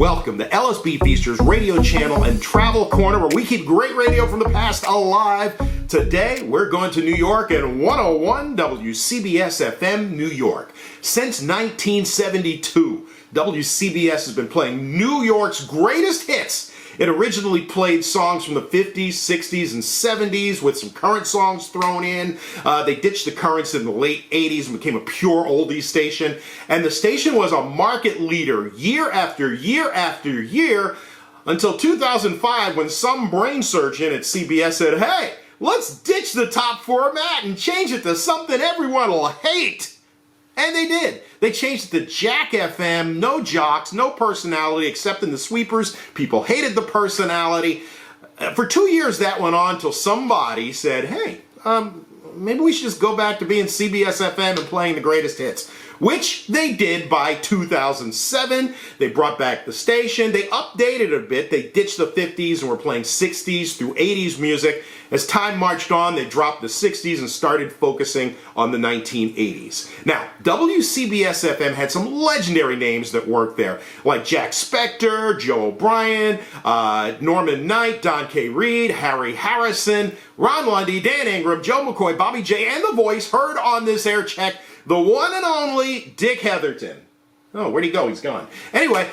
welcome to LSB Feasters Radio Channel and Travel Corner, where we keep great radio from the past alive. Today, we're going to New York and 101 WCBS-FM New York. Since 1972, WCBS has been playing New York's greatest hits. It originally played songs from the 50s, 60s, and 70s with some current songs thrown in. They ditched the currents in the late 80s and became a pure oldies station. And the station was a market leader year after year after year until 2005, when some brain surgeon at CBS said, "Hey, let's ditch the top format and change it to something everyone will hate." And they did. They changed it to Jack FM, no jocks, no personality, except in the sweepers. People hated the personality. For 2 years that went on till somebody said, "Hey, maybe we should just go back to being CBS FM and playing the greatest hits." Which they did by 2007. They brought back the station. They updated it a bit. They ditched the 50s and were playing 60s through 80s music. As time marched on, they dropped the 60s and started focusing on the 1980s. Now, WCBS-FM had some legendary names that worked there, like Jack Spector, Joe O'Brien, N Nite, Don K. Reed, Harry Harrison, Ron Lundy, Dan Ingram, Joe McCoy, Bobby J, and the voice heard on this Aircheck, the one and only Dick Heatherton. Oh, where'd he go? He's gone. Anyway,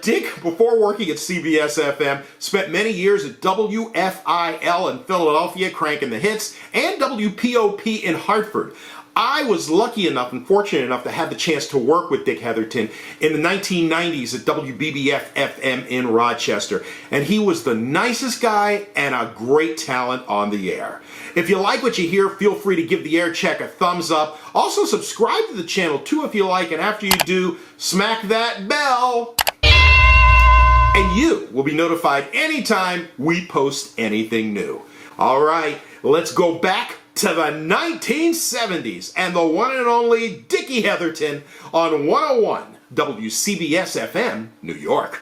Dick, before working at CBS-FM, spent many years at WFIL in Philadelphia, cranking the hits, and WPOP in Hartford. I was lucky enough and fortunate enough to have the chance to work with Dick Heatherton in the 1990s at WBBF-FM in Rochester. And he was the nicest guy and a great talent on the air. If you like what you hear, feel free to give the Aircheck a thumbs up. Also, subscribe to the channel too if you like, and after you do, smack that bell. And you will be notified anytime we post anything new. All right, let's go back to the 1970s and the one and only Dickie Heatherton on 101 WCBS-FM, New York.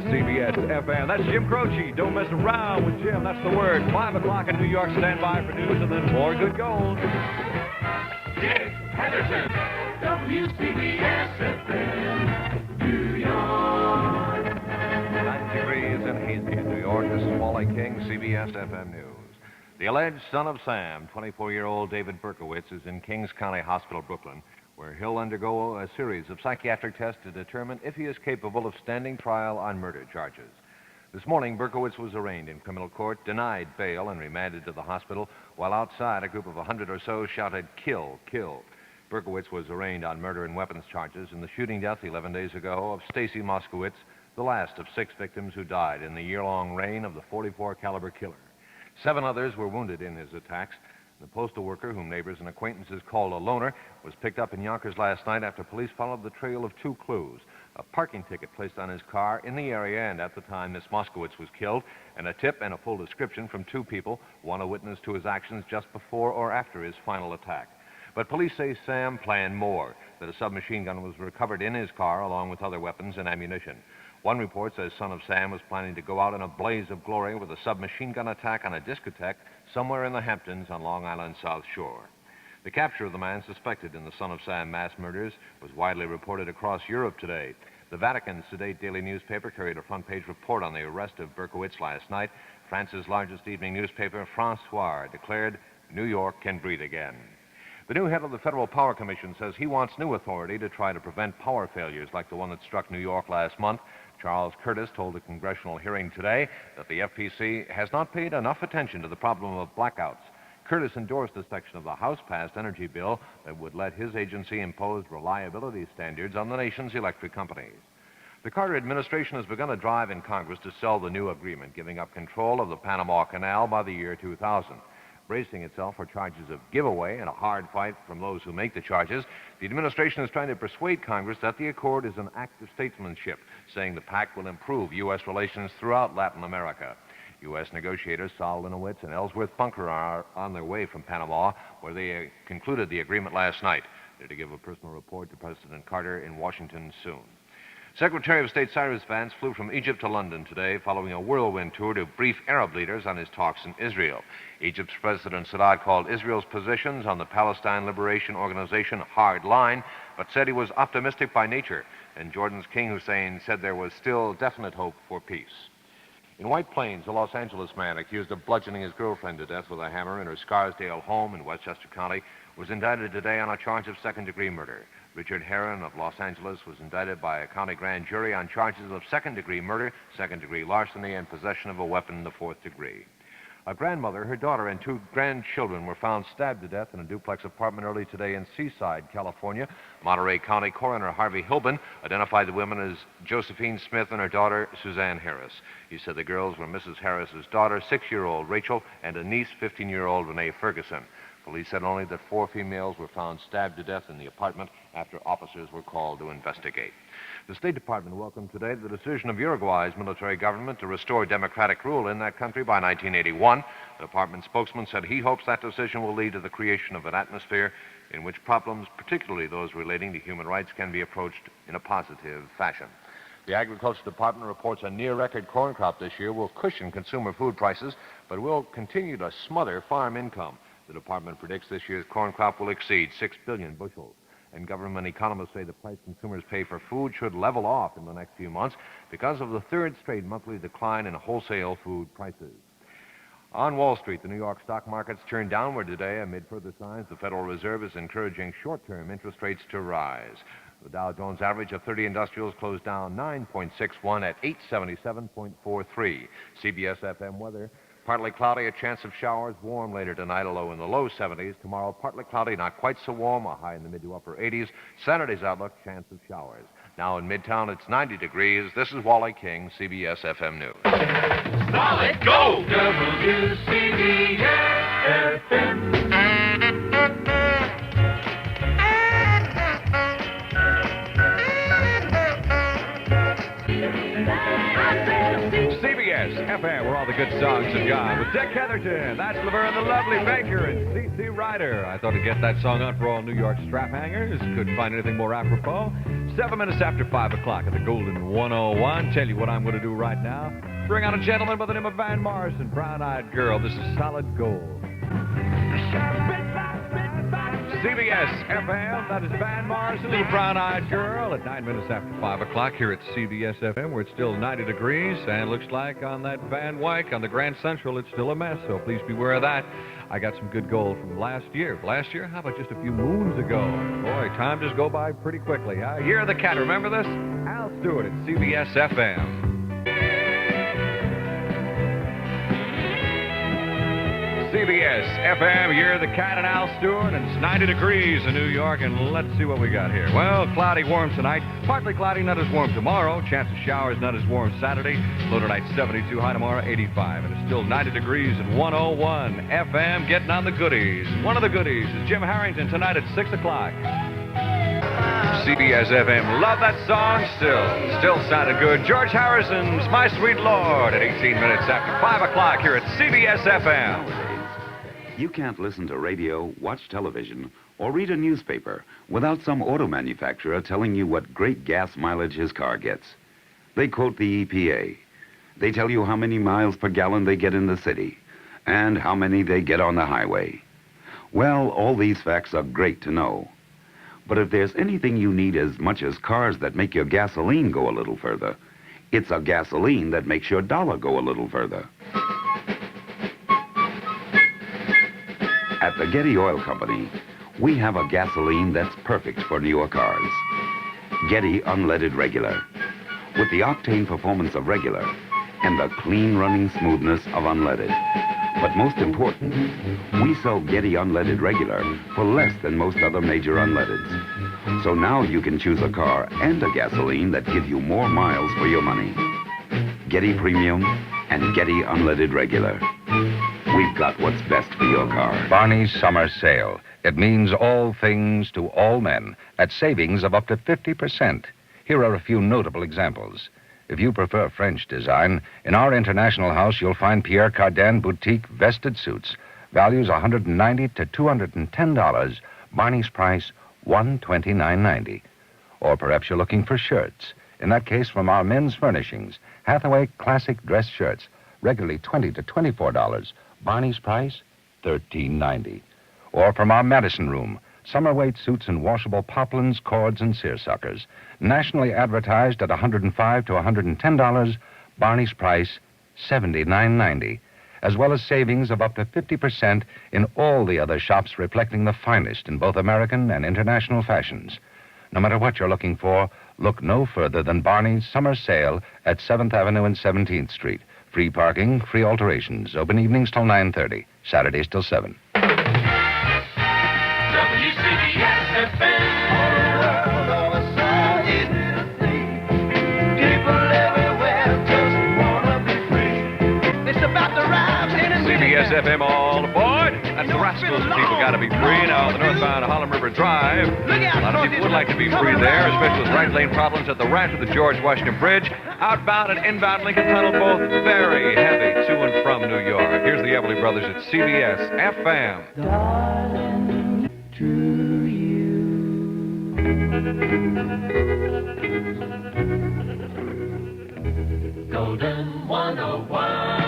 CBS-FM, that's Jim Croce. Don't mess around with Jim, that's the word. 5 o'clock in New York, stand by for news and then more good gold. Dick Heatherton, WCBS-FM, New York. 90 degrees and hazy in New York. This is Wally King, CBS-FM News. The alleged son of Sam, 24-year-old David Berkowitz, is in Kings County Hospital, Brooklyn, where he'll undergo a series of psychiatric tests to determine if he is capable of standing trial on murder charges. This morning, Berkowitz was arraigned in criminal court, denied bail, and remanded to the hospital, while outside a group of 100 or so shouted, "Kill, kill." Berkowitz was arraigned on murder and weapons charges in the shooting death 11 days ago of Stacy Moskowitz, the last of 6 victims who died in the year-long reign of the .44 caliber killer. 7 others were wounded in his attacks. The postal worker, whom neighbors and acquaintances called a loner, was picked up in Yonkers last night after police followed the trail of 2 clues: a parking ticket placed on his car in the area and at the time Miss Moskowitz was killed, and a tip and a full description from 2 people, one a witness to his actions just before or after his final attack. But police say Sam planned more, that a submachine gun was recovered in his car along with other weapons and ammunition. One report says son of Sam was planning to go out in a blaze of glory with a submachine gun attack on a discotheque somewhere in the Hamptons on Long Island's South Shore. The capture of the man suspected in the son of Sam mass murders was widely reported across Europe today. The Vatican's sedate daily newspaper carried a front-page report on the arrest of Berkowitz last night. France's largest evening newspaper, François, declared New York can breathe again. The new head of the Federal Power Commission says he wants new authority to try to prevent power failures like the one that struck New York last month. Charles Curtis told a congressional hearing today that the FPC has not paid enough attention to the problem of blackouts. Curtis endorsed a section of the House-passed energy bill that would let his agency impose reliability standards on the nation's electric companies. The Carter administration has begun a drive in Congress to sell the new agreement, giving up control of the Panama Canal by the year 2000. Bracing itself for charges of giveaway and a hard fight from those who make the charges, the administration is trying to persuade Congress that the accord is an act of statesmanship, saying the pact will improve U.S. relations throughout Latin America. U.S. negotiators Saul Linowitz and Ellsworth Bunker are on their way from Panama, where they concluded the agreement last night. They're to give a personal report to President Carter in Washington soon. Secretary of State Cyrus Vance flew from Egypt to London today following a whirlwind tour to brief Arab leaders on his talks in Israel. Egypt's President Sadat called Israel's positions on the Palestine Liberation Organization hard line, but said he was optimistic by nature. And Jordan's King Hussein said there was still definite hope for peace. In White Plains, a Los Angeles man accused of bludgeoning his girlfriend to death with a hammer in her Scarsdale home in Westchester County was indicted today on a charge of second-degree murder. Richard Herron of Los Angeles was indicted by a county grand jury on charges of second-degree murder, second-degree larceny, and possession of a weapon in the fourth degree. A grandmother, her daughter, and two grandchildren were found stabbed to death in a duplex apartment early today in Seaside, California. Monterey County Coroner Harvey Hilbin identified the women as Josephine Smith and her daughter, Suzanne Harris. He said the girls were Mrs. Harris's daughter, 6-year-old Rachel, and a niece, 15-year-old Renee Ferguson. Police said only that 4 females were found stabbed to death in the apartment after officers were called to investigate. The State Department welcomed today the decision of Uruguay's military government to restore democratic rule in that country by 1981. The department spokesman said he hopes that decision will lead to the creation of an atmosphere in which problems, particularly those relating to human rights, can be approached in a positive fashion. The Agriculture Department reports a near-record corn crop this year will cushion consumer food prices, but will continue to smother farm income. The department predicts this year's corn crop will exceed 6 billion bushels. And government economists say the price consumers pay for food should level off in the next few months because of the third straight monthly decline in wholesale food prices. On Wall Street, the New York stock markets turned downward today amid further signs the Federal Reserve is encouraging short-term interest rates to rise. The Dow Jones average of 30 industrials closed down 9.61 at 877.43. CBS-FM weather. Partly cloudy, a chance of showers, warm later tonight, a low in the low 70s. Tomorrow, partly cloudy, not quite so warm, a high in the mid to upper 80s. Saturday's outlook, chance of showers. Now in Midtown, it's 90 degrees. This is Wally King, CBS-FM News. Solid gold. WCBS-FM. CBS-FM, where all the good songs have gone. With Dick Heatherton, that's Laverne the Lovely Baker, and C.C. Ryder. I thought I'd get that song on for all New York strap hangers. Couldn't find anything more apropos. 7 minutes after 5 o'clock at the Golden 101. Tell you what I'm going to do right now. Bring on a gentleman by the name of Van Morrison, Brown Eyed Girl. This is Solid Gold. CBS-FM, that is Van Morrison, Little Brown Eyed Girl, at 9 minutes after 5 o'clock here at CBS-FM, where it's still 90 degrees, and looks like on that Van Wyck, on the Grand Central, it's still a mess, so please beware of that. I got some good gold from last year. Last year? How about just a few moons ago? Boy, time just go by pretty quickly. Year of the Cat, remember this? Al Stewart at CBS-FM. CBS-FM, you're the Cat and Al Stewart, and it's 90 degrees in New York, and let's see what we got here. Well, cloudy, warm tonight, partly cloudy, not as warm tomorrow, chance of showers, not as warm Saturday, low tonight 72, high tomorrow 85, and it's still 90 degrees at 101 FM, getting on the goodies. One of the goodies is Jim Harrington tonight at 6 o'clock. CBS-FM, love that song still sounded good. George Harrison's My Sweet Lord at 18 minutes after 5 o'clock here at CBS-FM. You can't listen to radio, watch television, or read a newspaper without some auto manufacturer telling you what great gas mileage his car gets. They quote the EPA. They tell you how many miles per gallon they get in the city and how many they get on the highway. Well, all these facts are great to know. But if there's anything you need as much as cars that make your gasoline go a little further, it's a gasoline that makes your dollar go a little further. At the Getty Oil Company, we have a gasoline that's perfect for newer cars. Getty Unleaded Regular, with the octane performance of regular and the clean running smoothness of unleaded. But most important, we sell Getty Unleaded Regular for less than most other major unleadeds. So now you can choose a car and a gasoline that give you more miles for your money. Getty Premium and Getty Unleaded Regular. We've got what's best for your car. Barney's Summer Sale. It means all things to all men at savings of up to 50%. Here are a few notable examples. If you prefer French design, in our international house you'll find Pierre Cardin boutique vested suits. Values $190 to $210. Barney's price $129.90. Or perhaps you're looking for shirts. In that case, from our men's furnishings, Hathaway Classic dress shirts, regularly $20 to $24. Barney's price, $13.90. Or from our Madison room, summer weight suits and washable poplins, cords, and seersuckers, nationally advertised at $105 to $110. Barney's price, $79.90. As well as savings of up to 50% in all the other shops reflecting the finest in both American and international fashions. No matter what you're looking for, look no further than Barney's summer sale at 7th Avenue and 17th Street. Free parking, free alterations. Open evenings till 9:30, Saturdays till 7. WCBS-FM. CBS-FM all aboard. That's the Rascals. People got to be free now on the northbound Harlem River Drive. A lot of people would like to be free there, especially with right lane problems at the ramp of the George Washington Bridge. Outbound and inbound Lincoln Tunnel, both very heavy to and from New York. Here's the Everly Brothers at CBS-FM. Darling, to you. Golden 101.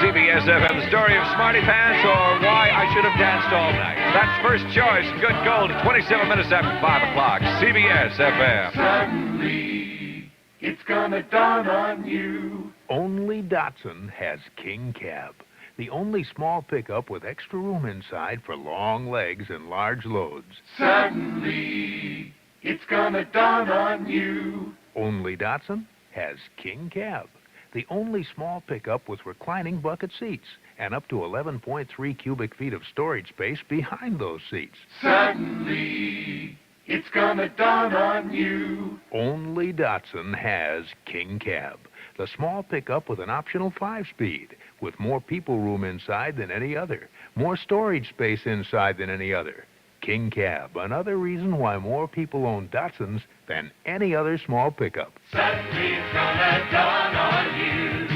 CBS-FM, the story of Smarty Pants or Why I Should Have Danced All Night. That's first choice. Good gold. 27 minutes after 5 o'clock. CBS-FM. Suddenly, it's gonna dawn on you. Only Datsun has King Cab, the only small pickup with extra room inside for long legs and large loads. Suddenly, it's gonna dawn on you. Only Datsun has King Cab, the only small pickup with reclining bucket seats and up to 11.3 cubic feet of storage space behind those seats. Suddenly, it's gonna dawn on you. Only Datsun has King Cab, the small pickup with an optional 5-speed, with more people room inside than any other, more storage space inside than any other. King Cab, another reason why more people own Datsuns than any other small pickup. Suddenly, it's gonna dawn on you.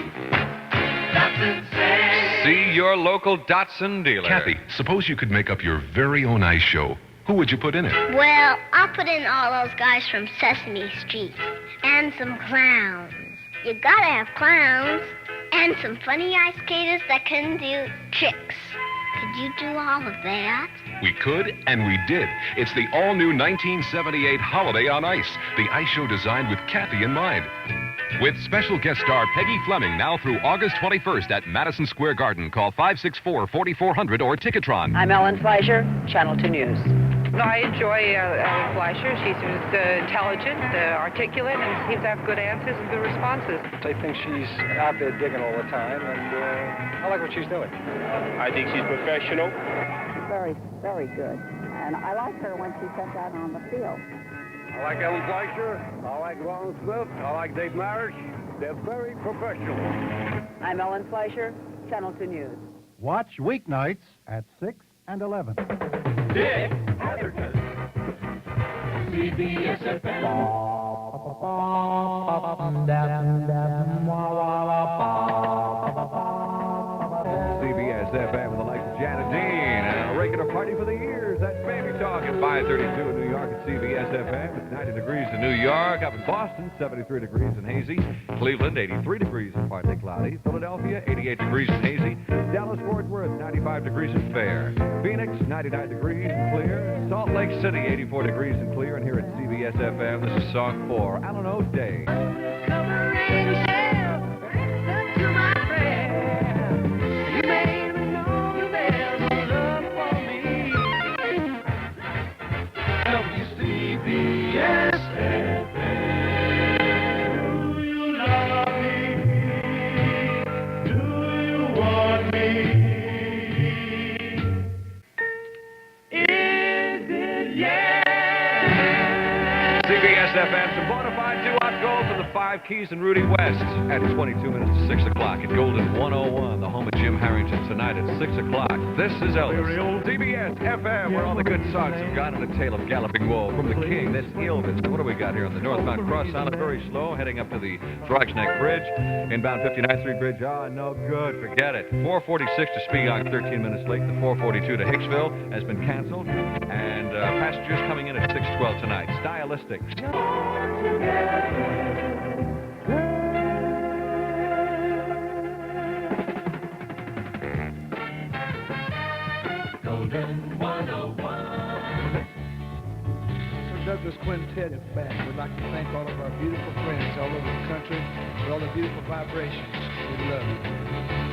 Datsun says. See your local Datsun dealer. Kathy, suppose you could make up your very own ice show. Who would you put in it? Well, I'll put in all those guys from Sesame Street. And some clowns. You gotta have clowns. And some funny ice skaters that can do tricks. Could you do all of that? We could, and we did. It's the all-new 1978 Holiday on Ice, the ice show designed with Kathy in mind. With special guest star Peggy Fleming now through August 21st at Madison Square Garden. Call 564-4400 or Ticketron. I'm Ellen Fleischer, Channel 2 News. No, I enjoy Ellen Fleischer. She's intelligent, articulate, and seems to have good answers and good responses. I think she's out there digging all the time, and I like what she's doing. I think she's professional. Very, very good. And I like her when she sets out on the field. I like Ellen Fleischer. I like Ron Smith. I like Dave Marish. They're very professional. I'm Ellen Fleischer, Channel 2 News. Watch weeknights at 6 and 11. Dick Heatherton. CBS-FM. CBS-FM with the likes of Janet Dean and a regular party for the years. That's Baby Talk at 532 in New York at CBS-FM. It's 90 degrees in New York. Up in Boston, 73 degrees and hazy. Cleveland, 83 degrees and partly cloudy. Philadelphia, 88 degrees and hazy. Dallas-Fort Worth, 95 degrees and fair. Phoenix, 99 degrees and clear. Salt Lake City, 84 degrees and clear. And here at CBS-FM, this is song 4, Alan O'Day. CBS-FM, some bona fide 2-out goals in the 5 Five Keys and Rudy West at 22 minutes to 6 o'clock at Golden 101, the home of Jim Harrington, tonight at 6 o'clock. This is Elvis. CBS-FM, where all the good songs have gone in a tale of galloping wool. From the King, that's Elvis. What do we got here on the northbound Cross Island? Very slow, heading up to the Throgs Neck Bridge. Inbound 59th Street Bridge, no good, forget it. 446 to Speonk, 13 minutes late. The 442 to Hicksville has been canceled. And passengers coming in at 6:12 tonight. Stylistic. Golden 101. Douglas Quintet is back. We'd like to thank all of our beautiful friends all over the country for all the beautiful vibrations. We love you.